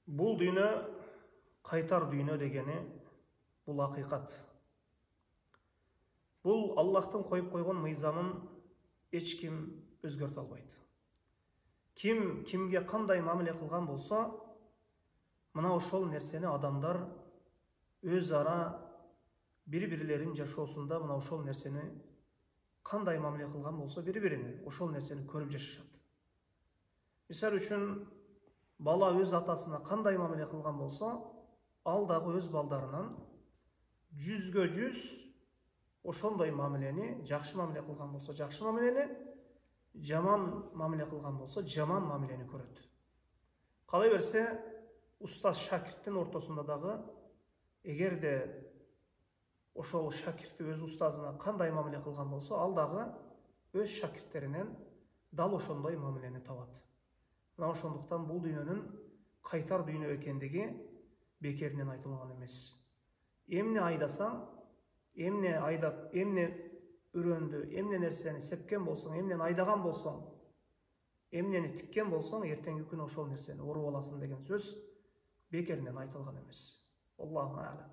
Бұл дүйнө қайтар дүйнө дегені бұл ақиқат. Бұл Аллахтың қойып қойған мыйзамын ешкім өзгерте албайды. Кім кімге қандай мамиле қылған болса, мына ошол нерсени адамдар өзара бири-бирлерин жашоосунда мына ошол нерсени қандай мамиле қылған болса, бири-бирине ошол нерсени көрүп жашашат. Мисал үчүн, бала өз атасына қандай мамиле қылған болса, ал дагы өз балдарынан 100% ошондой мамилени, жакшы мамиле кылган болсо жакшы мамилени, жаман мамиле кылган болсо жаман мамилени көрөт. Калай берсе, устаз шакирттин ортосунда дагы эгерде ошол шакирти өз устазына кандай мамиле кылган болсо, ал дагы өз шакирттеринен дал ошондой мамилени табат. Мына ошондуктан бул дүйнөнүн кайтар дүйнө экендиги бекеринен айтылган эмес. Эмне айдасаң, эмне айдап, эмне үрөндү, эмне нерсени сепкен болсоң, эмнени айдаган болсоң, эмнени тиккен болсоң, эртеңки күнү ошол нерсени уруп аласың деген сөз бекеринен айтылган эмес. Аллаху а'лам.